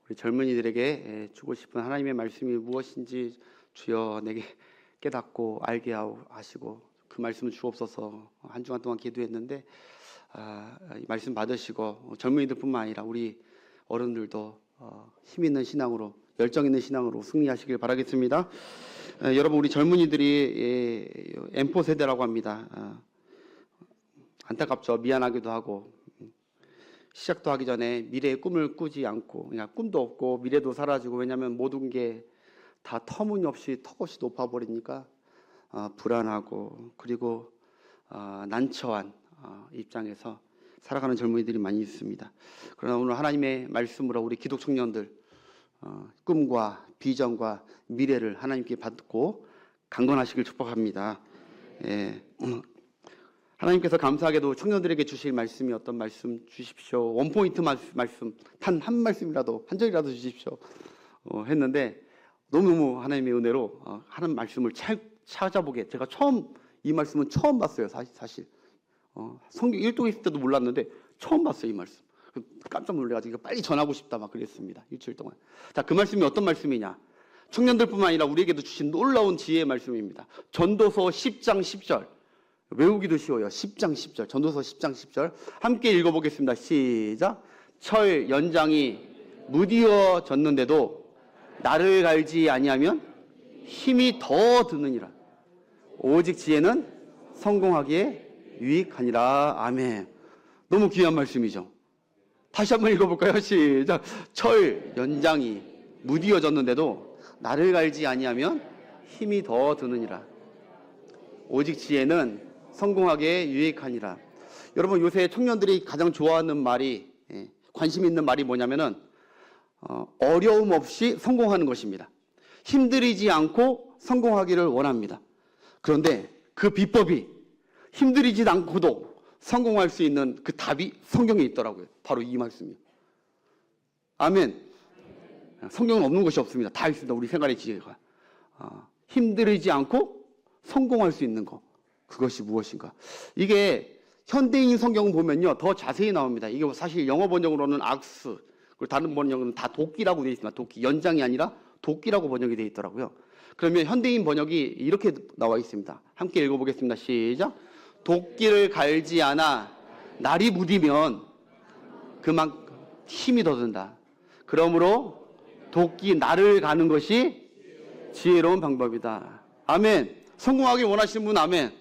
우리 젊은이들에게 주고 싶은 하나님의 말씀이 무엇인지 주여 내게 깨닫고 알게 하시고 그 말씀을 주옵소서. 한 주간 동안 기도했는데 이 말씀 받으시고 젊은이들뿐만 아니라 우리 어른들도 힘 있는 신앙으로, 열정 있는 신앙으로 승리하시길 바라겠습니다. 여러분, 우리 젊은이들이 M4 세대라고 합니다. 안타깝죠. 미안하기도 하고, 시작도 하기 전에 미래의 꿈을 꾸지 않고 그냥 꿈도 없고 미래도 사라지고, 왜냐하면 모든 게 다 터무니없이 턱없이 높아버리니까 불안하고, 그리고 난처한 입장에서 살아가는 젊은이들이 많이 있습니다. 그러나 오늘 하나님의 말씀으로 우리 기독 청년들 꿈과 비전과 미래를 하나님께 받고 강건하시길 축복합니다. 하나님께서 감사하게도 청년들에게 주실 말씀이 어떤 말씀 주십시오. 원포인트 말씀 단 한 말씀이라도, 한 절이라도 주십시오 했는데, 너무너무 하나님의 은혜로 하는 말씀을 찾아보게, 제가 이 말씀은 처음 봤어요. 사실 성경 1독 있을 때도 몰랐는데 처음 봤어요, 이 말씀. 깜짝 놀라가지고 빨리 전하고 싶다 막 그랬습니다. 일주일 동안. 자, 그 말씀이 어떤 말씀이냐? 청년들뿐만 아니라 우리에게도 주신 놀라운 지혜의 말씀입니다. 전도서 10장 10절. 외우기도 쉬워요. 10장 10절. 전도서 10장 10절. 함께 읽어보겠습니다. 시작. 철 연장이 무디어졌는데도 나를 갈지 아니하면 힘이 더 드느니라. 오직 지혜는 성공하기에 유익하니라. 아멘. 너무 귀한 말씀이죠. 다시 한번 읽어볼까요? 시작. 철 연장이 무디어졌는데도 나를 갈지 아니하면 힘이 더 드느니라. 오직 지혜는 성공하기에 유익하니라. 여러분, 요새 청년들이 가장 좋아하는 말이, 관심 있는 말이 뭐냐면은 어려움 없이 성공하는 것입니다. 힘들이지 않고 성공하기를 원합니다. 그런데 그 비법이, 힘들이지 않고도 성공할 수 있는 그 답이 성경에 있더라고요. 바로 이 말씀이요. 아멘. 성경은 없는 것이 없습니다. 다 있습니다. 우리 생활의 지혜가. 힘들이지 않고 성공할 수 있는 것, 그것이 무엇인가? 이게 현대인 성경을 보면요, 더 자세히 나옵니다. 이게 사실 영어 번역으로는 악스, 그리고 다른 번역은 다 도끼라고 되어 있습니다. 도끼, 연장이 아니라 도끼라고 번역이 되어 있더라고요. 그러면 현대인 번역이 이렇게 나와 있습니다. 함께 읽어보겠습니다. 시작. 도끼를 갈지 않아 날이 무디면 그만큼 힘이 더 든다. 그러므로 도끼 날을 가는 것이 지혜로운 방법이다. 아멘. 성공하길 원하시는 분 아멘.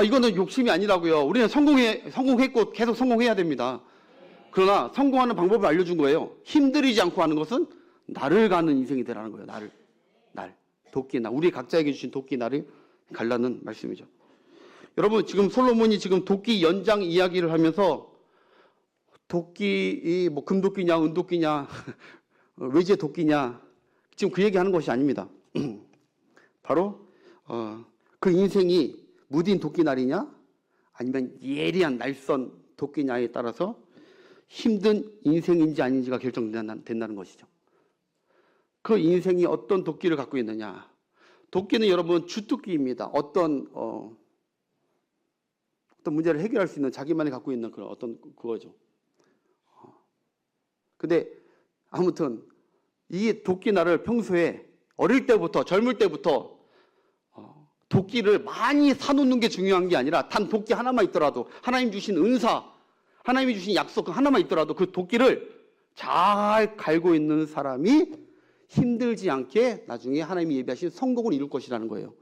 이거는 욕심이 아니라고요. 우리는 성공했고 계속 성공해야 됩니다. 그러나 성공하는 방법을 알려준 거예요. 힘들이지 않고 하는 것은 날을 가는 인생이 되라는 거예요. 날. 도끼 날. 우리 각자에게 주신 도끼 날을 갈라는 말씀이죠. 여러분, 지금 솔로몬이 지금 도끼 연장 이야기를 하면서 도끼, 뭐 금도끼냐 은도끼냐 외제 도끼냐, 지금 그 얘기하는 것이 아닙니다. 바로 그 인생이 무딘 도끼날이냐 아니면 예리한 날선 도끼냐에 따라서 힘든 인생인지 아닌지가 결정된다는 것이죠. 그 인생이 어떤 도끼를 갖고 있느냐. 도끼는 여러분 주도끼입니다. 어떤 문제를 해결할 수 있는, 자기만이 갖고 있는 그런 어떤 그거죠. 근데 아무튼 이 도끼날을 평소에 어릴 때부터, 젊을 때부터 도끼를 많이 사놓는 게 중요한 게 아니라 단 도끼 하나만 있더라도, 하나님 주신 은사, 하나님이 주신 약속 하나만 있더라도 그 도끼를 잘 갈고 있는 사람이 힘들지 않게 나중에 하나님이 예비하신 성공을 이룰 것이라는 거예요.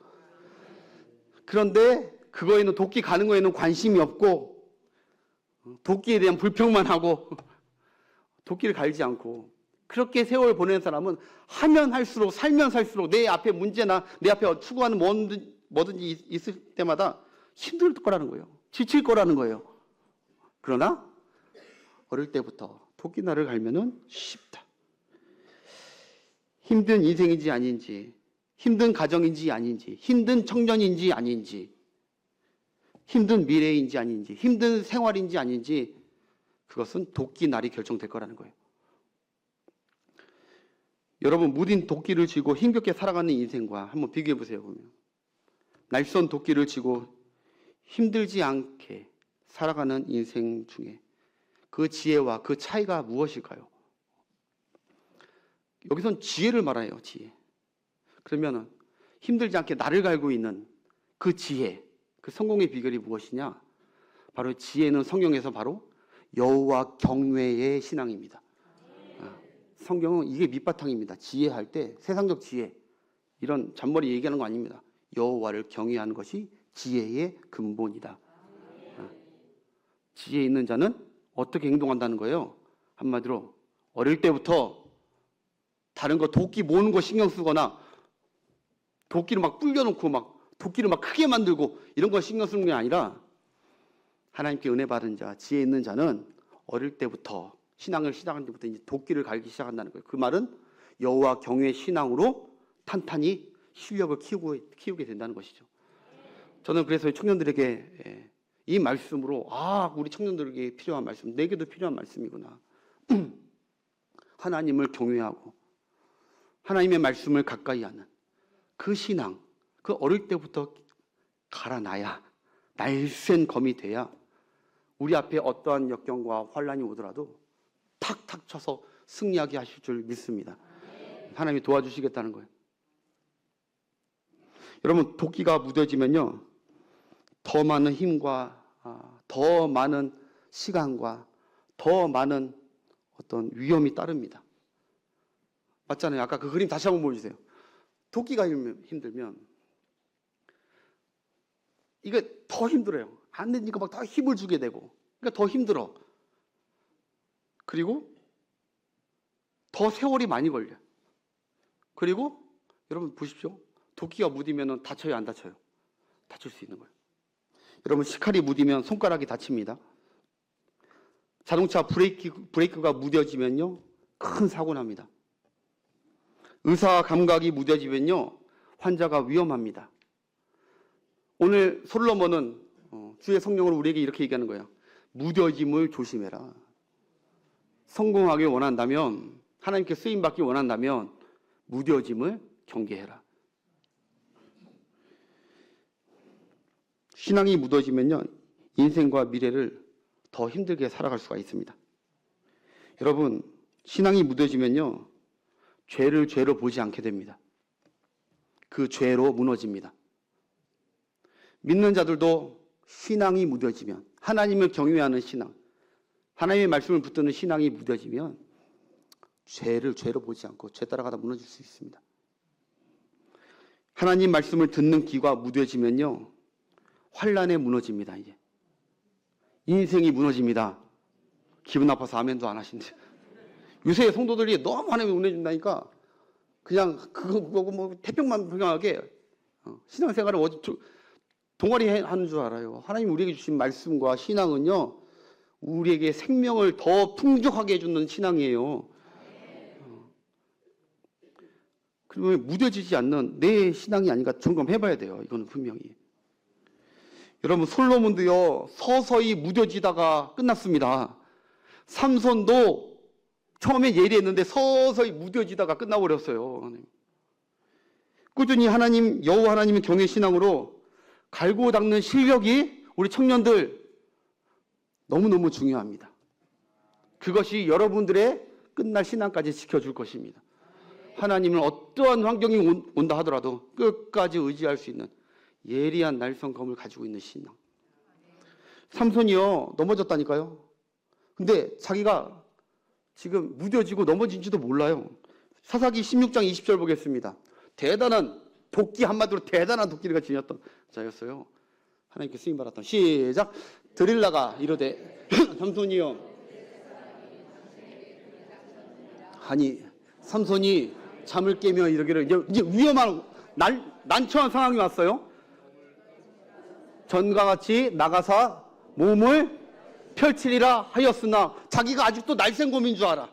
그런데 그거에는, 도끼 가는 거에는 관심이 없고 도끼에 대한 불평만 하고 도끼를 갈지 않고 그렇게 세월 보내는 사람은 하면 할수록, 살면 살수록 내 앞에 문제나 내 앞에 추구하는 뭐든지 있을 때마다 힘들 거라는 거예요. 지칠 거라는 거예요. 그러나 어릴 때부터 도끼날을 갈면은 쉽다. 힘든 인생인지 아닌지, 힘든 가정인지 아닌지, 힘든 청년인지 아닌지, 힘든 미래인지 아닌지, 힘든 생활인지 아닌지, 그것은 도끼날이 결정될 거라는 거예요. 여러분, 무딘 도끼를 쥐고 힘겹게 살아가는 인생과 한번 비교해 보세요. 보면 날선 도끼를 쥐고 힘들지 않게 살아가는 인생 중에 그 지혜와 그 차이가 무엇일까요? 여기선 지혜를 말해요. 지혜. 그러면은 힘들지 않게 나를 갈고 있는 그 지혜, 그 성공의 비결이 무엇이냐? 바로 지혜는 성경에서 바로 여호와 경외의 신앙입니다. 성경은 이게 밑바탕입니다. 지혜할 때 세상적 지혜 이런 잔머리 얘기하는 거 아닙니다. 여호와를 경외하는 것이 지혜의 근본이다. 지혜 있는 자는 어떻게 행동한다는 거예요? 한마디로 어릴 때부터 다른 거 도끼 모으는 거 신경 쓰거나 도끼를 막 불려놓고 막 도끼를 막 크게 만들고 이런 거 신경 쓰는 게 아니라 하나님께 은혜 받은 자, 지혜 있는 자는 어릴 때부터 신앙을 시작한 때부터 이제 도끼를 갈기 시작한다는 거예요. 그 말은 여호와 경외 신앙으로 탄탄히 실력을 키우게 된다는 것이죠. 저는 그래서 청년들에게 이 말씀으로 우리 청년들에게 필요한 말씀, 내게도 필요한 말씀이구나. 하나님을 경외하고 하나님의 말씀을 가까이 하는 그 신앙, 그 어릴 때부터 갈아놔야 날쌘 검이 돼야 우리 앞에 어떠한 역경과 환란이 오더라도 탁탁 쳐서 승리하게 하실 줄 믿습니다. 하나님이 도와주시겠다는 거예요. 여러분, 도끼가 무뎌지면요, 더 많은 힘과 더 많은 시간과 더 많은 어떤 위험이 따릅니다. 맞잖아요. 아까 그 그림 다시 한번 보여주세요. 도끼가 힘들면 이게 더 힘들어요. 안 되니까 막 더 힘을 주게 되고, 그러니까 더 힘들어. 그리고 더 세월이 많이 걸려요. 그리고 여러분 보십시오. 도끼가 묻으면 다쳐요, 안 다쳐요? 다칠 수 있는 거예요. 여러분, 식칼이 묻으면 손가락이 다칩니다. 자동차 브레이크가 무뎌지면요, 큰 사고 납니다. 의사 감각이 무뎌지면요, 환자가 위험합니다. 오늘 솔로몬은 주의 성령으로 우리에게 이렇게 얘기하는 거예요. 무뎌짐을 조심해라. 성공하길 원한다면, 하나님께 쓰임받기 원한다면 무뎌짐을 경계해라. 신앙이 무뎌지면요, 인생과 미래를 더 힘들게 살아갈 수가 있습니다. 여러분, 신앙이 무뎌지면요, 죄를 죄로 보지 않게 됩니다. 그 죄로 무너집니다. 믿는 자들도 신앙이 무뎌지면, 하나님을 경외하는 신앙, 하나님의 말씀을 붙드는 신앙이 무뎌지면 죄를 죄로 보지 않고 죄 따라가다 무너질 수 있습니다. 하나님 말씀을 듣는 귀가 무뎌지면요, 환란에 무너집니다. 이제 인생이 무너집니다. 기분 나빠서 아멘도 안 하신대. 요새 성도들이 너무 하나님을 은혜 준다니까 그냥 그거 뭐 태평만 평양하게 신앙생활을 동아리 하는 줄 알아요. 하나님 우리에게 주신 말씀과 신앙은요, 우리에게 생명을 더 풍족하게 해주는 신앙이에요. 그러면 무뎌지지 않는 내 신앙이 아닌가 점검해봐야 돼요. 이거는 분명히. 여러분, 솔로몬도요, 서서히 무뎌지다가 끝났습니다. 삼손도 처음에 예리했는데 서서히 무뎌지다가 끝나버렸어요. 꾸준히 여호와 하나님의 경외 신앙으로 갈고 닦는 실력이 우리 청년들 너무너무 중요합니다. 그것이 여러분들의 끝날 신앙까지 지켜줄 것입니다. 하나님은 어떠한 환경이 온다 하더라도 끝까지 의지할 수 있는 예리한 날성검을 가지고 있는 신앙. 삼손이요, 넘어졌다니까요. 근데 자기가 지금 무뎌지고 넘어진지도 몰라요. 사사기 16장 20절 보겠습니다. 대단한 도끼, 한마디로 대단한 도끼를 지녔던 자였어요. 하나님께 쓰임받았던. 시작. 드릴라가 이르되 삼손이요, 아니 삼손이 잠을 깨며 이러기를, 이제 위험한 난처한 상황이 왔어요. 전과 같이 나가사 몸을 펼치리라 하였으나, 자기가 아직도 날쌘곰인 줄 알아.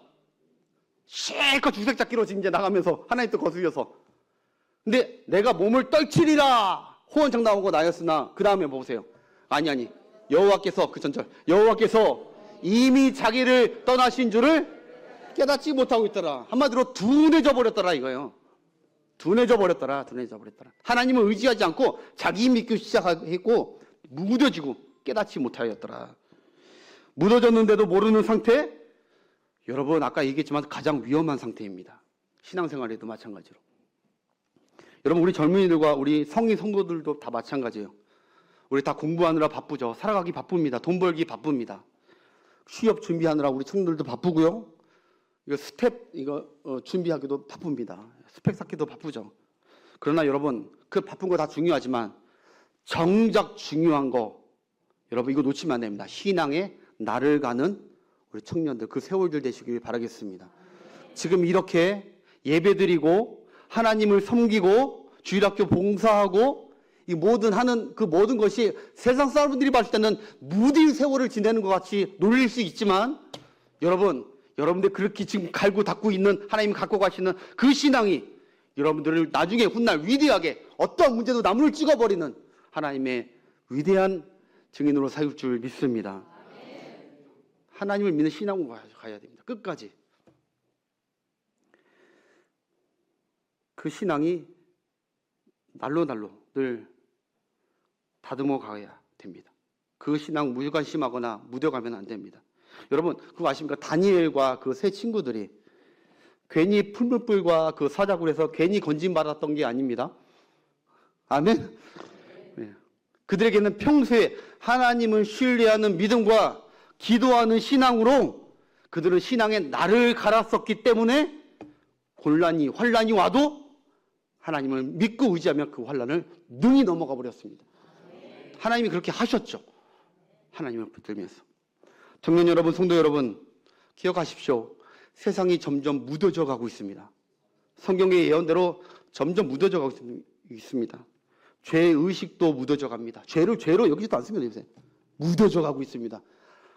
실컷 주색잡기로 지금 이제 나가면서 하나님 또 거슬려서, 근데 내가 몸을 떨치리라 호언장담하고 나였으나, 그 다음에 보세요. 아니 여호와께서, 그 전절 여호와께서 이미 자기를 떠나신 줄을 깨닫지 못하고 있더라. 한마디로 둔해져 버렸더라 이거예요. 둔해져 버렸더라. 하나님을 의지하지 않고 자기 믿기 시작했고 무뎌지고 깨닫지 못하였더라. 무너졌는데도 모르는 상태, 여러분 아까 얘기했지만 가장 위험한 상태입니다. 신앙생활에도 마찬가지로. 여러분, 우리 젊은이들과 우리 성인 성도들도 다 마찬가지예요. 우리 다 공부하느라 바쁘죠. 살아가기 바쁩니다. 돈 벌기 바쁩니다. 취업 준비하느라 우리 청년들도 바쁘고요. 이거 스텝 준비하기도 바쁩니다. 스펙 쌓기도 바쁘죠. 그러나 여러분, 그 바쁜 거 다 중요하지만 정작 중요한 거, 여러분 이거 놓치면 안 됩니다. 신앙의 날을 가는 우리 청년들, 그 세월들 되시길 바라겠습니다. 지금 이렇게 예배드리고 하나님을 섬기고 주일학교 봉사하고 이 모든 하는 그 모든 것이 세상 사람들이 봤을 때는 무딘 세월을 지내는 것 같이 놀릴 수 있지만, 여러분들 그렇게 지금 갈고 닦고 있는 하나님 갖고 가시는 그 신앙이 여러분들을 나중에 훗날 위대하게 어떠한 문제도 나무를 찍어버리는 하나님의 위대한 증인으로 사줄 줄 믿습니다. 하나님을 믿는 신앙으로 가야 됩니다. 끝까지. 그 신앙이 날로 늘 다듬어 가야 됩니다. 그 신앙 무관심하거나 묻어가면 안 됩니다. 여러분, 그거 아십니까? 다니엘과 그 세 친구들이 괜히 풀무불과 그 사자굴에서 괜히 건진받았던 게 아닙니다. 아멘? 네. 그들에게는 평소에 하나님을 신뢰하는 믿음과 기도하는 신앙으로 그들은 신앙의 날을 갈았었기 때문에 환란이 와도 하나님을 믿고 의지하며 그 환란을 능히 넘어가 버렸습니다. 하나님이 그렇게 하셨죠. 하나님을 붙들면서. 청년 여러분, 성도 여러분, 기억하십시오. 세상이 점점 무뎌져 가고 있습니다. 성경의 예언대로 점점 무뎌져 가고 있습니다. 죄의식도 무뎌져 갑니다. 죄를 죄로 여기지도 않습니다. 요새 무뎌져 가고 있습니다.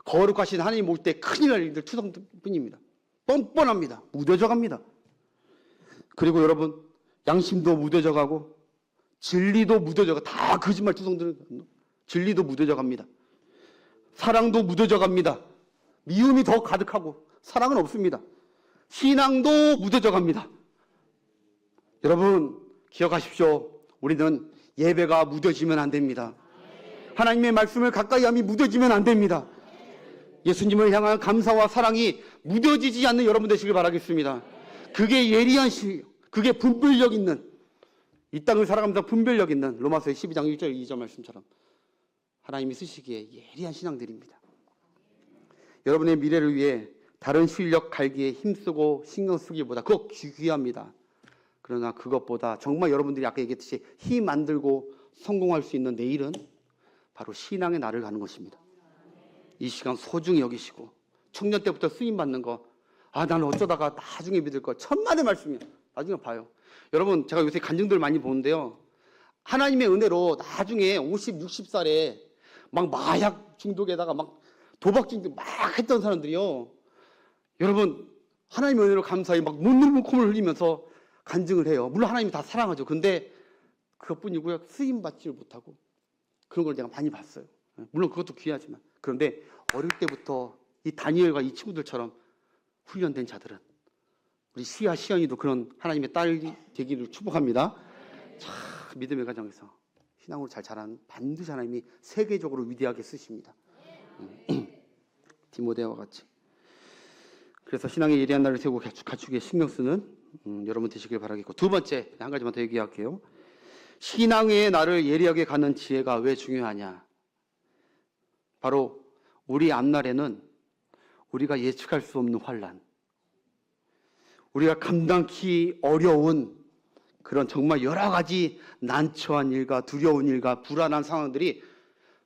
거룩하신 하나님 올 때 큰일 날 일들 투성뿐입니다. 뻔뻔합니다. 무뎌져 갑니다. 그리고 여러분, 양심도 무뎌져 가고 진리도 무뎌져 가고, 다 거짓말 투성들은 진리도 무뎌져 갑니다. 사랑도 무뎌져 갑니다. 미움이 더 가득하고 사랑은 없습니다. 신앙도 무뎌져 갑니다. 여러분, 기억하십시오. 우리는 예배가 무뎌지면 안 됩니다. 하나님의 말씀을 가까이 함이 무뎌지면 안 됩니다. 예수님을 향한 감사와 사랑이 무뎌지지 않는 여러분 되시길 바라겠습니다. 그게 예리한 그게 분별력 있는, 이 땅을 살아가면서 분별력 있는 로마서 12장 1절 2절 말씀처럼 하나님이 쓰시기에 예리한 신앙들입니다. 여러분의 미래를 위해 다른 실력 갈기에 힘쓰고 신경 쓰기보다, 그거 귀합니다. 그러나 그것보다 정말 여러분들이 아까 얘기했듯이 힘 만들고 성공할 수 있는 내일은 바로 신앙의 날을 가는 것입니다. 이 시간 소중히 여기시고, 청년 때부터 쓰임 받는 거, 나는 어쩌다가 나중에 믿을 거, 천만의 말씀이에요. 나중에 봐요. 여러분, 제가 요새 간증들 많이 보는데요, 하나님의 은혜로 나중에 50, 60살에 막 마약 중독에다가 막 도박 중독 막 했던 사람들이요, 여러분, 하나님의 은혜로 감사히 막 눈물 콧물 흘리면서 간증을 해요. 물론 하나님이 다 사랑하죠. 근데 그것뿐이고요, 쓰임 받지를 못하고 그런 걸 내가 많이 봤어요. 물론 그것도 귀하지만. 그런데 어릴 때부터 이 다니엘과 이 친구들처럼 훈련된 자들은, 우리 시아 시연이도 그런 하나님의 딸이 되기를 축복합니다. 참 믿음의 가정에서 신앙으로 잘 자라는 반드시 하나님이 세계적으로 위대하게 쓰십니다. 디모데와 같이. 그래서 신앙의 예리한 날을 세우고 갖추기에 신경 쓰는 여러분 되시길 바라겠고, 두 번째, 한 가지만 더 얘기할게요. 신앙의 날을 예리하게 가는 지혜가 왜 중요하냐? 바로 우리 앞날에는 우리가 예측할 수 없는 환란, 우리가 감당하기 어려운 그런 정말 여러 가지 난처한 일과 두려운 일과 불안한 상황들이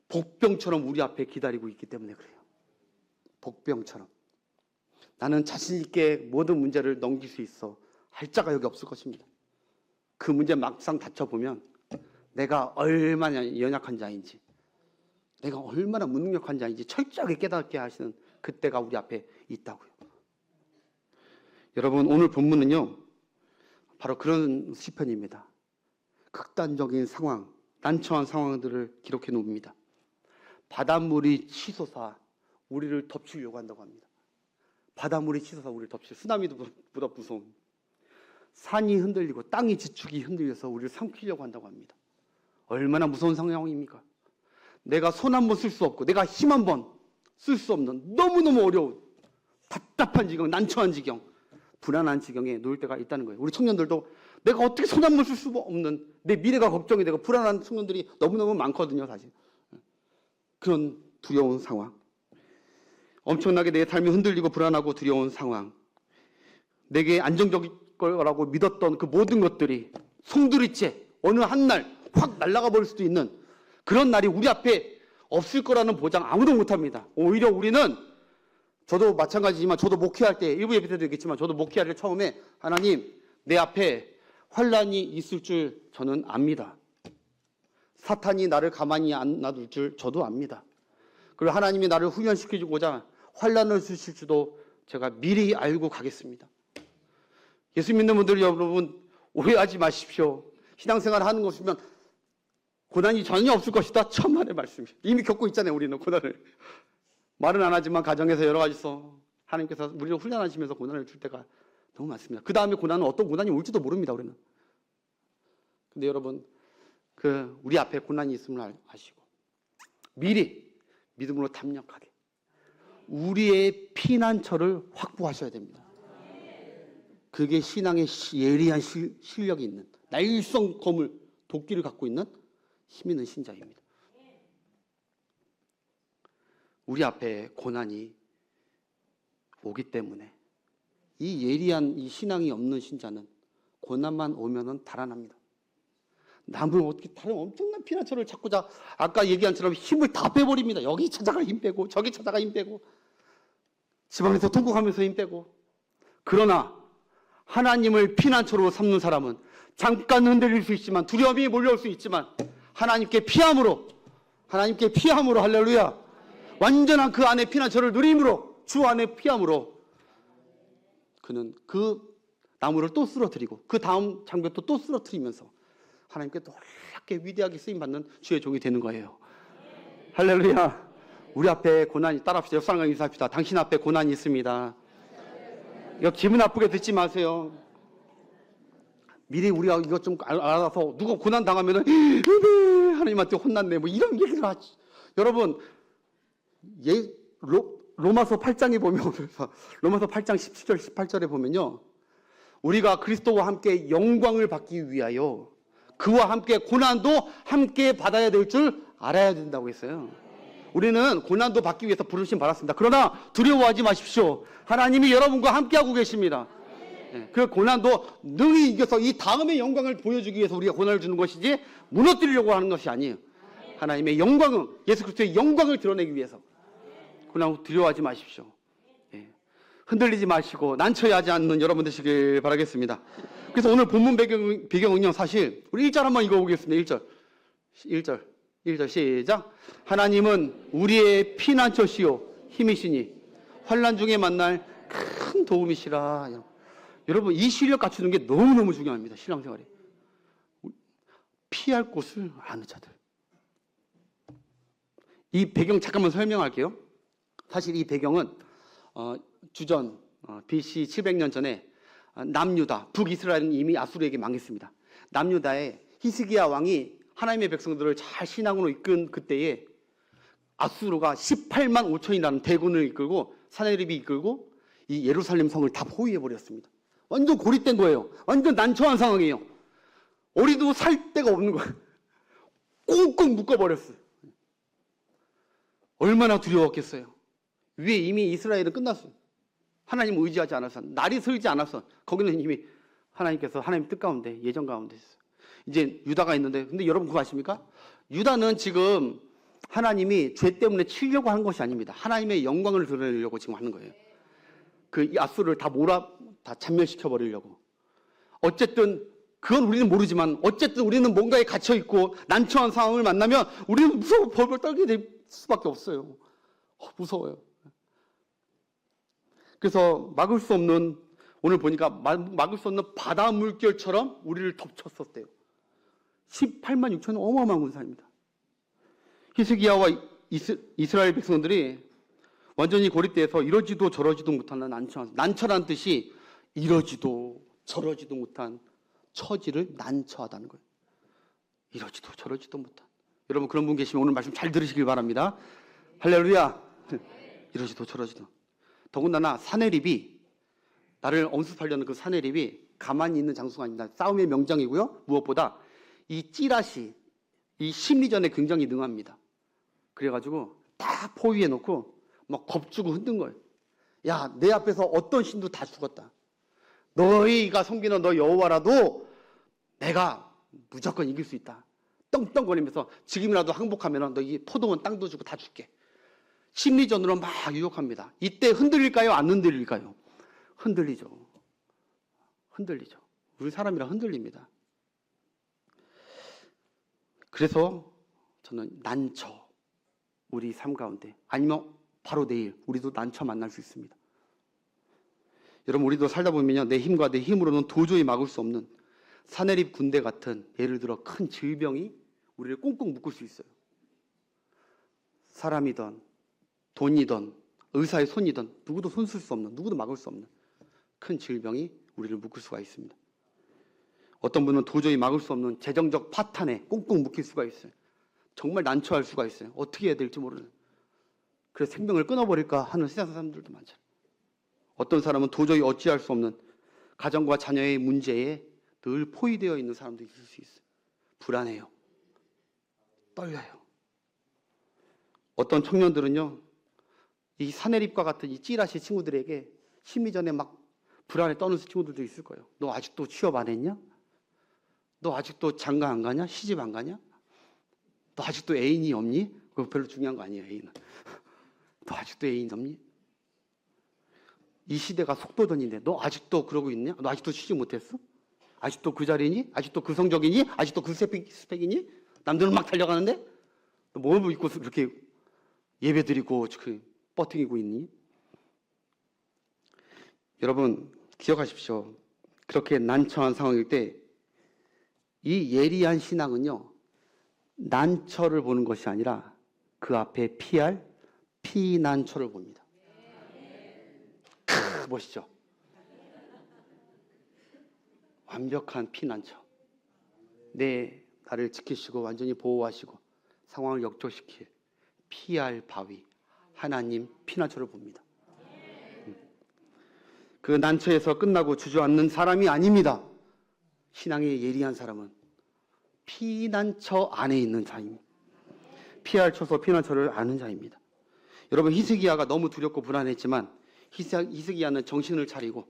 복병처럼 우리 앞에 기다리고 있기 때문에 그래요. 복병처럼. 나는 자신 있게 모든 문제를 넘길 수 있어 할 자가 여기 없을 것입니다. 그 문제 막상 다쳐보면 내가 얼마나 연약한 자인지, 내가 얼마나 무능력한 자인지 철저하게 깨닫게 하시는 그때가 우리 앞에 있다고요. 여러분, 오늘 본문은요, 바로 그런 시편입니다. 극단적인 상황, 난처한 상황들을 기록해 놓습니다. 바닷물이 치솟아 우리를 덮치려고 한다고 합니다. 바닷물이 치솟아 우리를 덮치려, 쓰나미보다 무서운, 산이 흔들리고 땅이 지축이 흔들려서 우리를 삼키려고 한다고 합니다. 얼마나 무서운 상황입니까? 내가 손 한 번 쓸 수 없고 내가 힘 한 번 쓸 수 없는 너무너무 어려운 답답한 지경, 난처한 지경, 불안한 지경에 놓일 때가 있다는 거예요. 우리 청년들도 내가 어떻게 손한번 쓸 수 없는, 내 미래가 걱정이 되고 불안한 청년들이 너무너무 많거든요, 사실. 그런 두려운 상황, 엄청나게 내 삶이 흔들리고 불안하고 두려운 상황, 내게 안정적일 거라고 믿었던 그 모든 것들이 송두리째 어느 한 날 확 날아가 버릴 수도 있는 그런 날이 우리 앞에 없을 거라는 보장 아무도 못합니다. 오히려 우리는, 저도 마찬가지지만 저도 목회할 때, 일부 예배 때도 얘기했지만 저도 목회할 때 처음에 하나님, 내 앞에 환란이 있을 줄 저는 압니다. 사탄이 나를 가만히 안 놔둘 줄 저도 압니다. 그리고 하나님이 나를 훈련시켜주고자 환란을 주실 줄도 제가 미리 알고 가겠습니다. 예수 믿는 분들 여러분, 오해하지 마십시오. 신앙생활 하는 것이면 고난이 전혀 없을 것이다. 천만의 말씀이죠. 이미 겪고 있잖아요, 우리는 고난을. 말은 안 하지만 가정에서 여러 가지서 하나님께서 우리를 훈련하시면서 고난을 줄 때가 너무 많습니다. 그 다음에 고난은 어떤 고난이 올지도 모릅니다, 우리는. 근데 여러분, 우리 앞에 고난이 있음을 아시고 미리 믿음으로 담력하게 우리의 피난처를 확보하셔야 됩니다. 그게 신앙의 예리한 실력이 있는, 날성 검을, 도끼를 갖고 있는 힘 있는 신자입니다. 우리 앞에 고난이 오기 때문에 이 예리한 이 신앙이 없는 신자는 고난만 오면은 달아납니다. 남을 어떻게 다른 엄청난 피난처를 찾고자, 아까 얘기한 처럼 힘을 다 빼버립니다. 여기 찾아가 힘 빼고 저기 찾아가 힘 빼고 지방에서 통곡하면서 힘 빼고. 그러나 하나님을 피난처로 삼는 사람은 잠깐 흔들릴 수 있지만, 두려움이 몰려올 수 있지만 하나님께 피함으로 할렐루야, 완전한 그 안에 피난처를 누림으로, 주 안에 피함으로 그는 그 나무를 또 쓰러뜨리고 그 다음 장벽도 또 쓰러뜨리면서 하나님께 놀랍게 위대하게 쓰임받는 주의 종이 되는 거예요. 할렐루야. 우리 앞에 고난이, 따라합시다. 옆 사람과 인사합시다. 당신 앞에 고난이 있습니다. 이거 기분 나쁘게 듣지 마세요. 미리 우리가 이것 좀 알아서, 누가 고난 당하면은 하나님한테 혼났네 뭐 이런 얘기를 하지. 여러분, 로마서 8장에 보면, 로마서 8장 17절 18절에 보면요, 우리가 그리스도와 함께 영광을 받기 위하여 그와 함께 고난도 함께 받아야 될 줄 알아야 된다고 했어요. 우리는 고난도 받기 위해서 부르심 받았습니다. 그러나 두려워하지 마십시오. 하나님이 여러분과 함께하고 계십니다. 그 고난도 능히 이겨서 이 다음의 영광을 보여주기 위해서 우리가 고난을 주는 것이지 무너뜨리려고 하는 것이 아니에요. 하나님의 영광은, 예수 그리스도의 영광을 드러내기 위해서. 고난 두려워하지 마십시오. 흔들리지 마시고 난처해하지 않는 여러분 되시길 바라겠습니다. 그래서 오늘 본문 배경은요, 사실 우리 1절 한번 읽어보겠습니다. 1절 시작. 하나님은 우리의 피난처시요 힘이시니 환난 중에 만날 큰 도움이시라. 여러분, 이 실력 갖추는 게 너무너무 중요합니다. 신앙생활에. 피할 곳을 아는 자들. 이 배경 잠깐만 설명할게요. 사실 이 배경은 주전 BC 700년 전에 남유다, 북이스라엘은 이미 아수르에게 망했습니다. 남유다의 히스기야 왕이 하나님의 백성들을 잘 신앙으로 이끈 그때에 아수르가 18만 5천이라는 대군을 이끌고, 사네립이 이끌고 이 예루살렘 성을 다 포위해버렸습니다. 완전 고립된 거예요. 완전 난처한 상황이에요. 어리도 살 데가 없는 거예요. 꽁꽁 묶어버렸어요. 얼마나 두려웠겠어요. 위에 이미 이스라엘은 끝났어요. 하나님을 의지하지 않아서, 날이 설지 않아서, 거기는 이미 하나님께서 하나님 뜻 가운데, 예정 가운데 있어요. 이제 유다가 있는데, 근데 여러분 그거 아십니까? 유다는 지금 하나님이 죄 때문에 치려고 하는 것이 아닙니다. 하나님의 영광을 드러내려고 지금 하는 거예요. 그 아수르를 다 잔멸시켜 버리려고. 어쨌든 그건 우리는 모르지만, 어쨌든 우리는 뭔가에 갇혀 있고 난처한 상황을 만나면 우리는 무서워 벌벌 떨게 될 수밖에 없어요. 무서워요. 그래서 막을 수 없는, 오늘 보니까 막을 수 없는 바다 물결처럼 우리를 덮쳤었대요. 18만 6천은 어마어마한 군사입니다. 히스기야와 이스라엘 백성들이 완전히 고립돼서 이러지도 저러지도 못하는 난처란 뜻이 이러지도 저러지도 못한 처지를 난처하다는 거예요. 이러지도 저러지도 못한. 여러분 그런 분 계시면 오늘 말씀 잘 들으시길 바랍니다. 할렐루야. 이러지도 저러지도. 더군다나 사네립이 나를 엄습하려는 그 사내립이 가만히 있는 장수가 아닙니다. 싸움의 명장이고요. 무엇보다 이 찌라시, 이 심리전에 굉장히 능합니다. 그래가지고 다 포위해 놓고 막 겁주고 흔든 거예요. 야, 내 앞에서 어떤 신도 다 죽었다. 너희가 섬기는 너 여호와라도 내가 무조건 이길 수 있다. 떵떵거리면서 지금이라도 항복하면 너희 포도원 땅도 주고 다 줄게. 심리전으로 막 유혹합니다. 이때 흔들릴까요? 안 흔들릴까요? 흔들리죠. 흔들리죠. 우리 사람이라 흔들립니다. 그래서 저는 난처, 우리 삶 가운데, 아니면 바로 내일 우리도 난처 만날 수 있습니다. 여러분, 우리도 살다 보면요, 내 힘과 내 힘으로는 도저히 막을 수 없는 사내립 군대 같은, 예를 들어 큰 질병이 우리를 꽁꽁 묶을 수 있어요. 사람이든 돈이든 의사의 손이든 누구도 손 쓸 수 없는, 누구도 막을 수 없는 큰 질병이 우리를 묶을 수가 있습니다. 어떤 분은 도저히 막을 수 없는 재정적 파탄에 꽁꽁 묶일 수가 있어요. 정말 난처할 수가 있어요. 어떻게 해야 될지 모르는. 그래서 생명을 끊어버릴까 하는 세상 사람들도 많잖아요. 어떤 사람은 도저히 어찌할 수 없는 가정과 자녀의 문제에 늘 포위되어 있는 사람도 있을 수 있어요. 불안해요. 떨려요. 어떤 청년들은요, 이 사내립과 같은 이 찌라시 친구들에게 심리전에 막 불안에 떠는 친구들도 있을 거예요. 너 아직도 취업 안 했냐? 너 아직도 장가 안 가냐? 시집 안 가냐? 너 아직도 애인이 없니? 그거 별로 중요한 거 아니에요, 애인은. 너 아직도 애인 없니? 이 시대가 속도전인데 너 아직도 그러고 있냐? 너 아직도 취직 못했어? 아직도 그 자리니? 아직도 그 성적이니? 아직도 그 스펙이니? 남들은 막 달려가는데 너 뭘 입고 그렇게 예배드리고 버팅이고 있니? 여러분, 기억하십시오. 그렇게 난처한 상황일 때 이 예리한 신앙은요, 난처를 보는 것이 아니라 그 앞에 피할 피난처를 봅니다. 멋있죠? 완벽한 피난처. 나를 지키시고 완전히 보호하시고 상황을 역전시킬 피할 바위, 하나님 피난처를 봅니다. 그 난처에서 끝나고 주저앉는 사람이 아닙니다. 신앙의 예리한 사람은 피난처 안에 있는 자입니다. 피할 처소 피난처를 아는 자입니다. 여러분, 히스기야가 너무 두렵고 불안했지만 히스기야는 정신을 차리고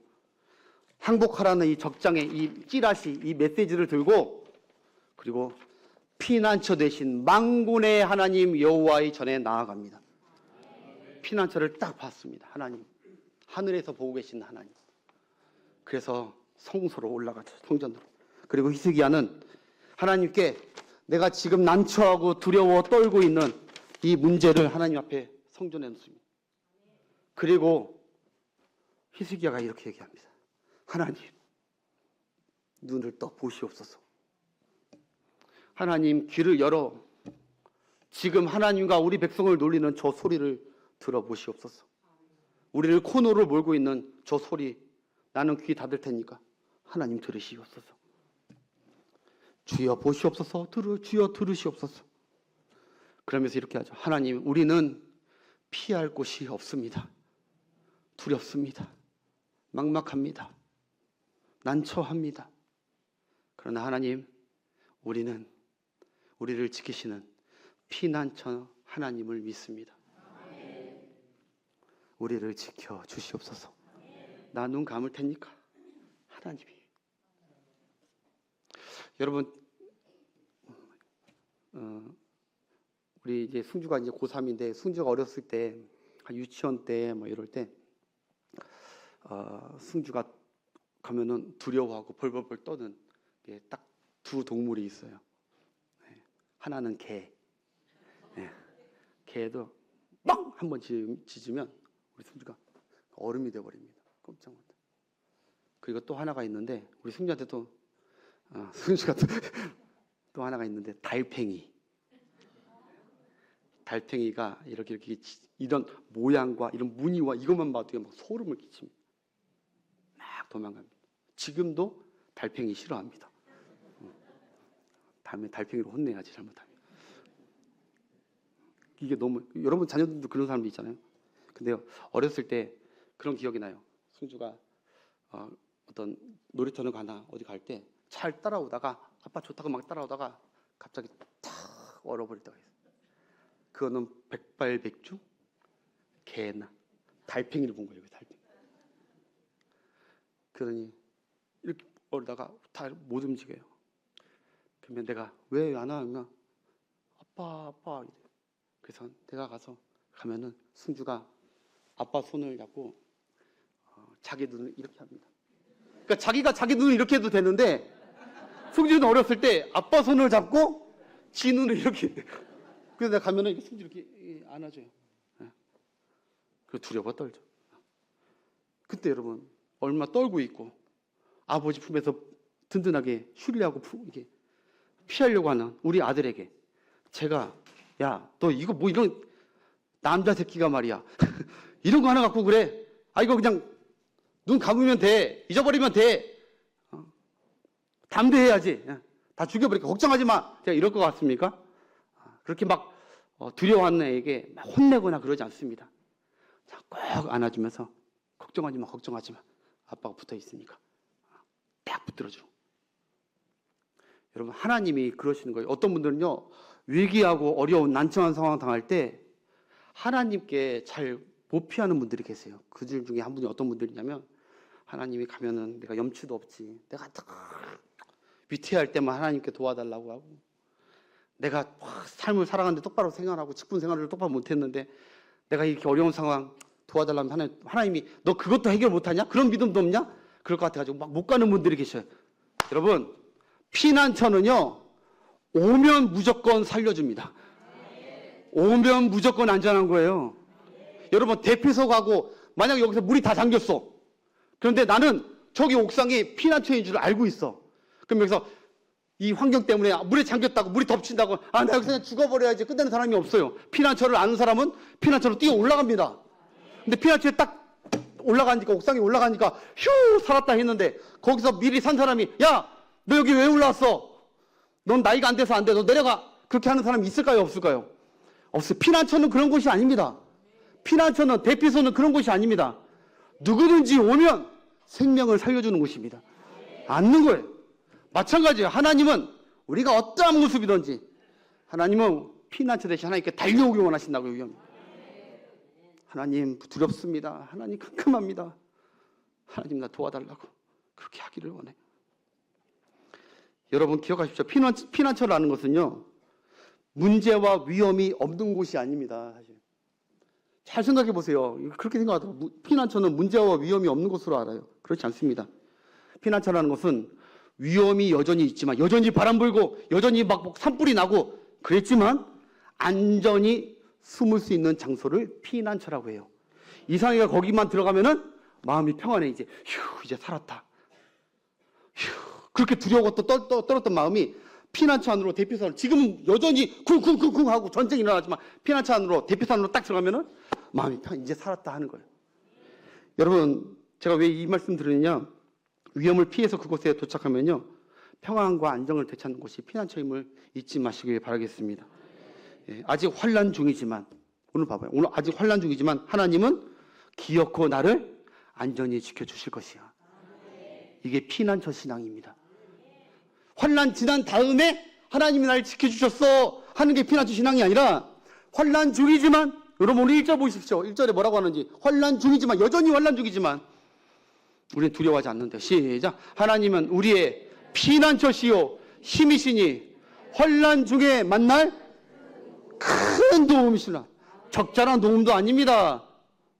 항복하라는 이 적장의 이 찌라시, 이 메시지를 들고, 그리고 피난처 대신 만군의 하나님 여호와의 전에 나아갑니다. 피난처를 딱 봤습니다. 하나님, 하늘에서 보고 계신 하나님. 그래서 성소로 올라가죠, 성전으로. 그리고 히스기야는 하나님께 내가 지금 난처하고 두려워 떨고 있는 이 문제를 하나님 앞에 성전에 놓습니다. 그리고 히스기야가 이렇게 얘기합니다. 하나님, 눈을 떠 보시옵소서. 하나님, 귀를 열어 지금 하나님과 우리 백성을 놀리는 저 소리를 들어보시옵소서. 우리를 코너로 몰고 있는 저 소리, 나는 귀 닫을 테니까 하나님 들으시옵소서. 주여 보시옵소서. 주여 들으시옵소서. 그러면서 이렇게 하죠. 하나님, 우리는 피할 곳이 없습니다. 두렵습니다. 막막합니다. 난처합니다. 그러나 하나님, 우리는 우리를 지키시는 피난처 하나님을 믿습니다. 우리를 지켜 주시옵소서. 나 눈 감을 테니까 하나님이. 여러분, 우리 이제 승주가 이제 고3인데, 승주가 어렸을 때, 한 유치원 때, 뭐 이럴 때, 승주가 가면은 두려워하고 벌벌벌 떠는 게 딱 두 동물이 있어요. 하나는 개. 개도 뻥! 한번 짖으면 우리 승주가 얼음이 되어버립니다. 깜짝 놀라. 그리고 또 하나가 있는데, 우리 승주한테 승주가 또 하나가 있는데, 달팽이. 달팽이가 이렇게 이런 모양과 이런 무늬와 이것만 봐도 막 소름을 끼칩니다. 막 도망갑니다. 지금도 달팽이 싫어합니다. 다음에 달팽이로 혼내야지, 잘못하면. 이게 너무, 여러분 자녀들도 그런 사람도 있잖아요. 근데요, 어렸을 때 그런 기억이 나요. 승주가 어떤 놀이터를 가나 어디 갈 때 잘 따라오다가 아빠 좋다고 막 따라오다가 갑자기 탁 얼어버릴 때가 있어요. 그거는 백발백중 개나 달팽이를 본 거예요. 달팽이. 그러니 이렇게 얼다가 다 못 움직여요. 그러면 내가 왜 안 와? 그러면 아빠 이래요. 그래서 내가 가면은 승주가 아빠 손을 잡고 자기 눈을 이렇게 합니다. 그러니까 자기가 자기 눈을 이렇게 해도 되는데 승주는 어렸을 때 아빠 손을 잡고 지 눈을 이렇게. 그래서 내가 가면은 승주 이렇게 안아줘요. 그 두려워 떨죠. 그때 여러분 얼마 떨고 있고 아버지 품에서 든든하게 쉬려고 이게 피하려고 하는 우리 아들에게 제가 야, 너 이거 뭐 이런 남자 새끼가 말이야. 이런 거 하나 갖고 그래. 이거 그냥 눈 감으면 돼. 잊어버리면 돼. 담대해야지. 다 죽여버릴까. 걱정하지 마. 제가 이럴 것 같습니까? 그렇게 막 두려워하는 애에게 막 혼내거나 그러지 않습니다. 꼭 안아주면서 걱정하지 마. 아빠가 붙어 있으니까 딱 붙들어줘. 여러분 하나님이 그러시는 거예요. 어떤 분들은요 위기하고 어려운 난처한 상황 당할 때 하나님께 잘 못 피하는 분들이 계세요. 그들 중에 한 분이 어떤 분들이냐면 하나님이 가면은 내가 염치도 없지. 내가 위태할 때만 하나님께 도와달라고 하고 내가 삶을 살아가는데 똑바로 생활하고 직분 생활을 똑바로 못했는데 내가 이렇게 어려운 상황 도와달라면 하나님이 너 그것도 해결 못하냐? 그런 믿음도 없냐? 그럴 것 같아가지고 막 못 가는 분들이 계셔요. 여러분 피난처는요 오면 무조건 살려줍니다. 오면 무조건 안전한 거예요. 여러분 대피소 가고 만약 여기서 물이 다 잠겼어. 그런데 나는 저기 옥상이 피난처인 줄 알고 있어. 그럼 여기서 이 환경 때문에 물에 잠겼다고 물이 덮친다고 나 여기서 그냥 죽어버려야지 끝내는 사람이 없어요. 피난처를 아는 사람은 피난처로 뛰어 올라갑니다. 근데 피난처에 딱 올라가니까 옥상에 올라가니까 휴 살았다 했는데 거기서 미리 산 사람이 야 너 여기 왜 올라왔어? 넌 나이가 안 돼서 안 돼. 너 내려가. 그렇게 하는 사람이 있을까요? 없을까요? 없어요. 피난처는 그런 곳이 아닙니다. 피난처는 대피소는 그런 곳이 아닙니다. 누구든지 오면 생명을 살려주는 곳입니다. 앉는 거예요. 마찬가지예요. 하나님은 우리가 어떠한 모습이든지 하나님은 피난처 대신 하나님께 달려오기 원하신다고요. 위험해요. 하나님 두렵습니다. 하나님 캄캄합니다. 하나님 나 도와달라고 그렇게 하기를 원해요. 여러분 기억하십시오. 피난처라는 것은요 문제와 위험이 없는 곳이 아닙니다. 사실. 잘 생각해 보세요. 그렇게 생각하더라고요. 피난처는 문제와 위험이 없는 곳으로 알아요. 그렇지 않습니다. 피난처라는 것은 위험이 여전히 있지만 여전히 바람 불고 여전히 막 산불이 나고 그랬지만 안전히 숨을 수 있는 장소를 피난처라고 해요. 이상희가 거기만 들어가면은 마음이 평안해. 이제 살았다. 그렇게 두려워 떨었던 마음이 피난처 안으로 대피소 안으로 지금은 여전히 쿵쿵쿵쿵 하고 전쟁이 일어나지만 피난처 안으로 대피소 안으로 딱 들어가면은 마음이 이제 살았다 하는 거예요. 여러분 제가 왜 이 말씀 드리느냐 위험을 피해서 그곳에 도착하면요 평안과 안정을 되찾는 곳이 피난처임을 잊지 마시길 바라겠습니다. 아직 환난 중이지만 오늘 봐봐요. 오늘 아직 환난 중이지만 하나님은 기어코 나를 안전히 지켜주실 것이야. 이게 피난처 신앙입니다. 환난 지난 다음에 하나님이 나를 지켜주셨어 하는 게 피난처 신앙이 아니라 환난 중이지만 여러분 우리 1절 보십시오. 1절에 뭐라고 하는지 환난 중이지만 여전히 환난 중이지만 우리는 두려워하지 않는다. 시작. 하나님은 우리의 피난처시요 힘이시니 환난 중에 만날 큰 도움이시라. 적절한 도움도 아닙니다.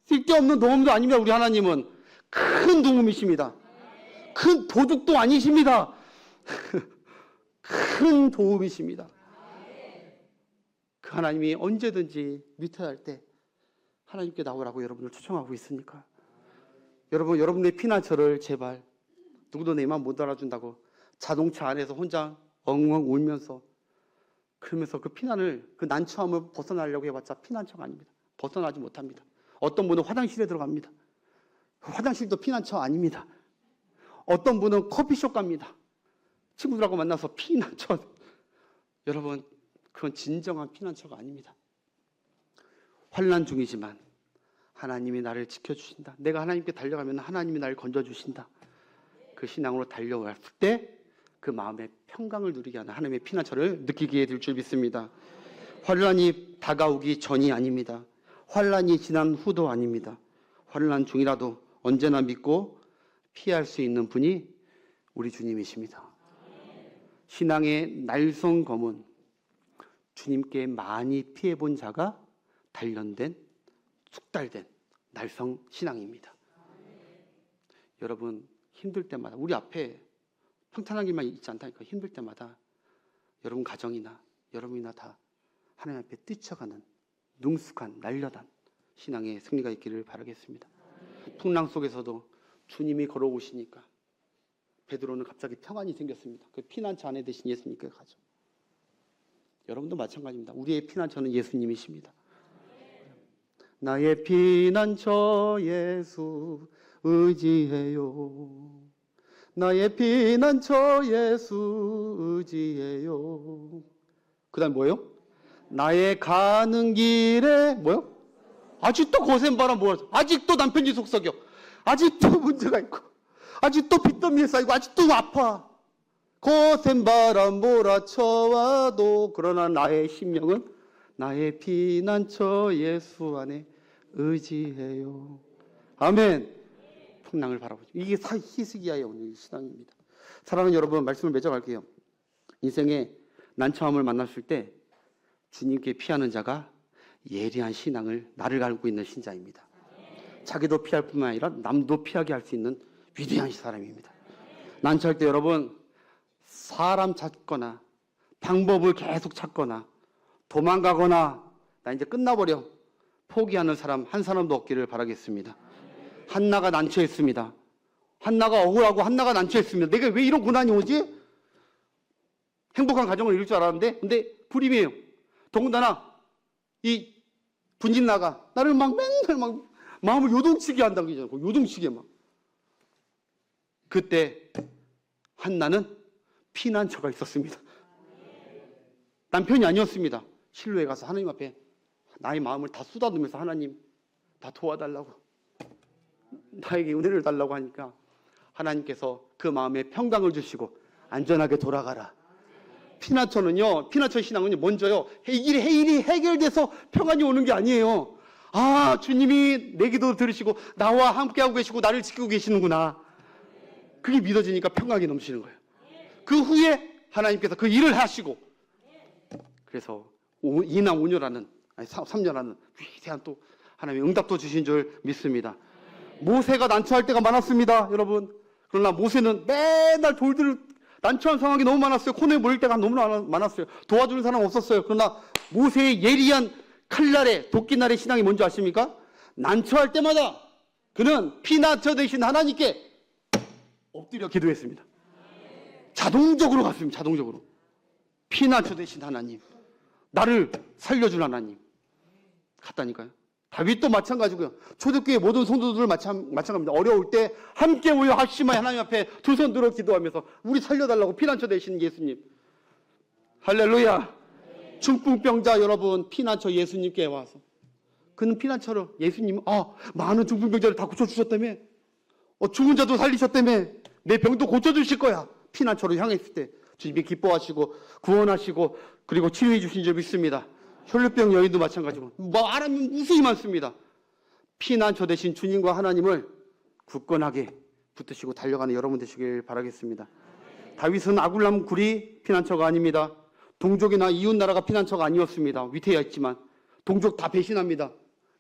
쓸데없는 도움도 아닙니다. 우리 하나님은 큰 도움이십니다. 큰 도둑도 아니십니다. 큰 도움이십니다. 그 하나님이 언제든지 위태할 때 하나님께 나오라고 여러분을 초청하고 있으니까 여러분 여러분의 피난처를 제발 누구도 내 맘 못 알아준다고 자동차 안에서 혼자 엉엉 울면서 그러면서 그 피난을 그 난처함을 벗어나려고 해봤자 피난처가 아닙니다. 벗어나지 못합니다. 어떤 분은 화장실에 들어갑니다. 화장실도 피난처 아닙니다. 어떤 분은 커피숍 갑니다. 친구들하고 만나서 피난처. 여러분 그건 진정한 피난처가 아닙니다. 환난 중이지만 하나님이 나를 지켜주신다. 내가 하나님께 달려가면 하나님이 나를 건져주신다. 그 신앙으로 달려왔을 때 그 마음의 평강을 누리게 하는 하나님의 피난처를 느끼게 될 줄 믿습니다. 환란이 다가오기 전이 아닙니다. 환란이 지난 후도 아닙니다. 환란 중이라도 언제나 믿고 피할 수 있는 분이 우리 주님이십니다. 신앙의 날성 검은 주님께 많이 피해본 자가 단련된 숙달된 날성 신앙입니다. 여러분 힘들 때마다 우리 앞에 평탄한 길만 있지 않다니까. 힘들 때마다 여러분 가정이나 여러분이나 다 하나님 앞에 뛰쳐가는 능숙한 날려단 신앙의 승리가 있기를 바라겠습니다. 풍랑 속에서도 주님이 걸어오시니까 베드로는 갑자기 평안이 생겼습니다. 그 피난처 안에 대신 예수님께 가죠. 여러분도 마찬가지입니다. 우리의 피난처는 예수님이십니다. 나의 피난처 예수 의지해요. 나의 피난처 예수 의지해요. 그 다음 뭐예요? 나의 가는 길에 뭐요? 아직도 거센 바람 몰아서, 아직도 남편이 속썩여, 아직도 문제가 있고, 아직도 빚더미에 쌓이고, 아직도 아파. 거센 바람 몰아쳐와도 그러나 나의 심령은 나의 피난처 예수 안에 의지해요. 아멘. 풍랑을 바라보죠. 이게 히스기야의 오늘 신앙입니다. 사랑하는 여러분, 말씀을 맺어갈게요. 인생의 난처함을 만났을 때 주님께 피하는 자가 예리한 신앙을 나를 알고 있는 신자입니다. 자기도 피할 뿐만 아니라 남도 피하게 할 수 있는 위대한 사람입니다. 난처할 때 여러분 사람 찾거나 방법을 계속 찾거나 도망가거나 나 이제 끝나버려 포기하는 사람 한 사람도 없기를 바라겠습니다. 한나가 난처했습니다. 한나가 억울하고 한나가 난처했습니다. 내가 왜 이런 고난이 오지? 행복한 가정을 이룰 줄 알았는데 근데 불임이에요. 더군다나 이 분진나가 나를 막 맨날 막 마음을 요동치게 한다고 그러잖아요. 요동치게 막. 그때 한나는 피난처가 있었습니다. 남편이 아니었습니다. 실로에 가서 하나님 앞에 나의 마음을 다 쏟아두면서 하나님 다 도와달라고 나에게 은혜를 달라고 하니까 하나님께서 그 마음에 평강을 주시고 안전하게 돌아가라. 피난처는요, 피난처 신앙은요, 먼저요, 일이 해결돼서 평안이 오는 게 아니에요. 아, 주님이 내 기도 들으시고 나와 함께하고 계시고 나를 지키고 계시는구나. 그게 믿어지니까 평강이 넘치는 거예요. 그 후에 하나님께서 그 일을 하시고 그래서 2년 5년하는 아니 3년하는 위대한 또 하나님의 응답도 주신 줄 믿습니다. 모세가 난처할 때가 많았습니다, 여러분. 그러나 모세는 맨날 돌들을 난처한 상황이 너무 많았어요. 코너에 몰릴 때가 너무 많았어요. 도와주는 사람 없었어요. 그러나 모세의 예리한 칼날의 도끼날의 신앙이 뭔지 아십니까? 난처할 때마다 그는 피난처 되신 하나님께 엎드려 기도했습니다. 자동적으로 갔습니다. 자동적으로. 피난처 되신 하나님, 나를 살려준 하나님 갔다니까요. 다윗도 마찬가지고요. 초대교회 모든 성도들 마찬가지입니다. 어려울 때 함께 모여 합심하여 하나님 앞에 두 손 들어 기도하면서 우리 살려달라고 피난처 되시는 예수님. 할렐루야. 중풍병자 여러분 피난처 예수님께 와서 그는 피난처로 예수님 많은 중풍병자를 다 고쳐주셨다며 죽은 자도 살리셨다며 내 병도 고쳐주실 거야. 피난처로 향했을 때 주님이 기뻐하시고 구원하시고 그리고 치유해 주신 줄 믿습니다. 혈류병 여인도 마찬가지고 말하면 무수히 많습니다. 피난처 되신 주님과 하나님을 굳건하게 붙드시고 달려가는 여러분 되시길 바라겠습니다. 다윗은 아굴람 굴이 피난처가 아닙니다. 동족이나 이웃나라가 피난처가 아니었습니다. 위태했지만 동족 다 배신합니다.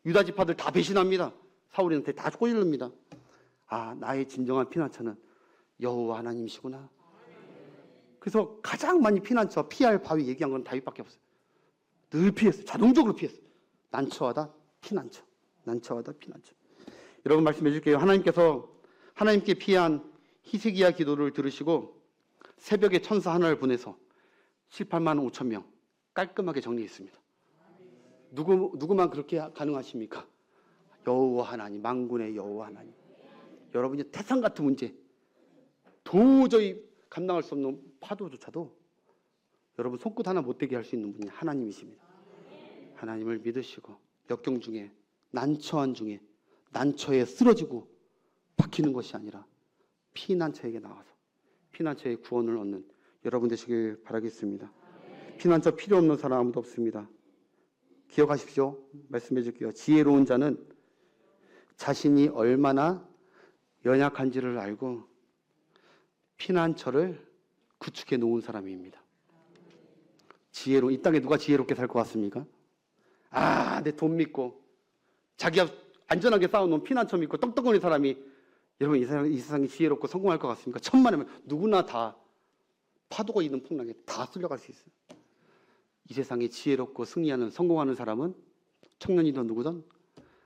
유다 지파들 다 배신합니다. 사울한테 다 꼬일릅니다. 나의 진정한 피난처는 여호와 하나님이시구나. 그래서 가장 많이 피난처 피할 바위 얘기한 건 다윗밖에 없어요. 늘 피했어요. 자동적으로 피했어요. 난처하다 피난처, 난처하다 피난처. 여러분 말씀해 줄게요. 하나님께서 하나님께 피한 히스기야 기도를 들으시고 새벽에 천사 하나를 보내서 18만 5천 명 깔끔하게 정리했습니다. 누구만 그렇게 가능하십니까? 여호와 하나님, 만군의 여호와 하나님. 여러분이 태산 같은 문제, 도저히 감당할 수 없는 파도조차도 여러분 손끝 하나 못 대게 할 수 있는 분이 하나님이십니다. 하나님을 믿으시고 역경 중에 난처한 중에 난처에 쓰러지고 박히는 것이 아니라 피난처에게 나와서 피난처의 구원을 얻는 여러분 되시길 바라겠습니다. 피난처 필요 없는 사람 아무도 없습니다. 기억하십시오. 말씀해 줄게요. 지혜로운 자는 자신이 얼마나 연약한지를 알고 피난처를 구축해 놓은 사람입니다. 이 땅에 누가 지혜롭게 살 것 같습니까? 내 돈 믿고 자기가 안전하게 쌓아놓은 피난처 믿고 떡떡거리는 사람이 여러분 이 세상이 지혜롭고 성공할 것 같습니까? 천만에면 누구나 다 파도가 있는 풍랑에 다 쓸려갈 수 있어요. 이 세상에 지혜롭고 승리하는 성공하는 사람은 청년이든 누구든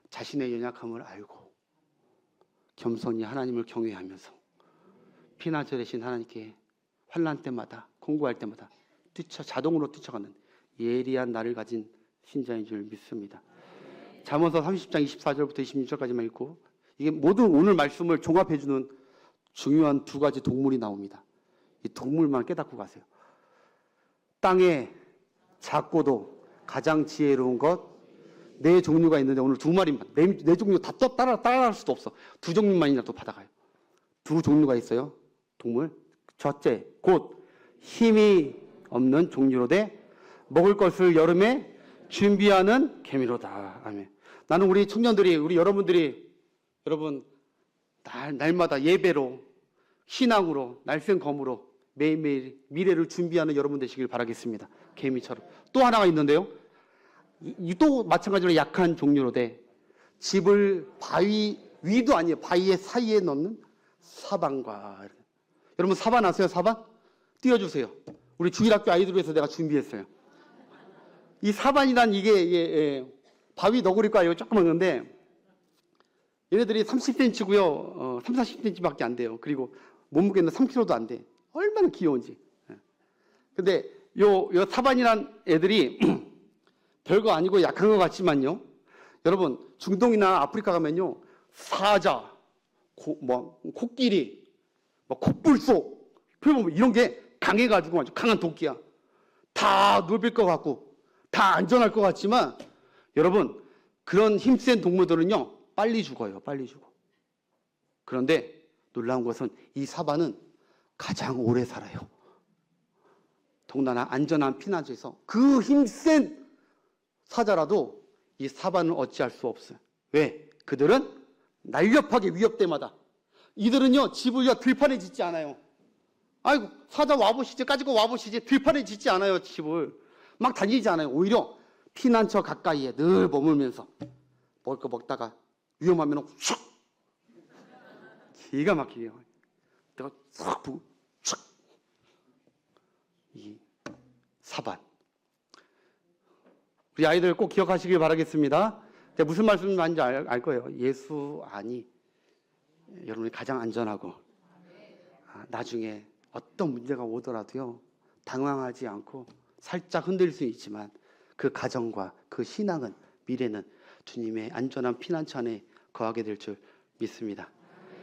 자신의 연약함을 알고 겸손히 하나님을 경외하면서 피난처 되신 하나님께 환난 때마다 공부할 때마다 자동으로 뛰쳐가는 예리한 나를 가진 신자인 줄 믿습니다. 잠언서 30장 24절부터 26절까지만 읽고 이게 모든 오늘 말씀을 종합해주는 중요한 두 가지 동물이 나옵니다. 이 동물만 깨닫고 가세요. 땅에 작고도 가장 지혜로운 것 네 종류가 있는데 오늘 두 마리만 네 종류 다 따라할 수도 없어. 두 종류만이라도 받아가요. 두 종류가 있어요. 동물. 첫째, 곧 힘이 없는 종류로 돼 먹을 것을 여름에 준비하는 개미로다. 아멘. 나는 우리 청년들이 우리 여러분들이 여러분 날마다 예배로 신앙으로 날쌘검으로 매일매일 미래를 준비하는 여러분 되시길 바라겠습니다. 개미처럼. 또 하나가 있는데요. 또 마찬가지로 약한 종류로 돼 집을 바위 위도 아니에요. 바위의 사이에 넣는 사반과 여러분 사반 아세요? 사반? 띄워주세요. 우리 주일학교 아이들 위해서 내가 준비했어요. 이 사반이란 이게 바위 너구리과 이거 조그만 건데 얘네들이 30cm고요. 3, 40cm밖에 안 돼요. 그리고 몸무게는 3kg도 안 돼. 얼마나 귀여운지. 근데 요 사반이란 애들이 별거 아니고 약한 것 같지만요. 여러분 중동이나 아프리카 가면요. 사자, 코끼리, 콧불소 보면 이런 게 강해가지고 아주 강한 도끼야. 다 누빌 것 같고 다 안전할 것 같지만 여러분 그런 힘센 동물들은요. 빨리 죽어요. 빨리 죽어. 그런데 놀라운 것은 이 사반은 가장 오래 살아요. 더군다나 안전한 피난처에서 그 힘센 사자라도 이 사반을 어찌할 수 없어요. 왜? 그들은 날렵하게 위협 때마다 이들은요 집을요 들판에 짓지 않아요. 아이고 사자 와보시지 가지고 와보시지 들판에 짓지 않아요. 집을 막 다니지 않아요. 오히려 피난처 가까이에 늘 머물면서 먹을 거 먹다가 위험하면 슉 기가 막히게요. 내가 싹 보고 슉 이 사반 우리 아이들 꼭 기억하시길 바라겠습니다. 제가 무슨 말씀인지 알 거예요. 예수 안이 여러분이 가장 안전하고 나중에 어떤 문제가 오더라도요 당황하지 않고 살짝 흔들릴 수 있지만 그 가정과 그 신앙은 미래는 주님의 안전한 피난처 안에 거하게 될 줄 믿습니다.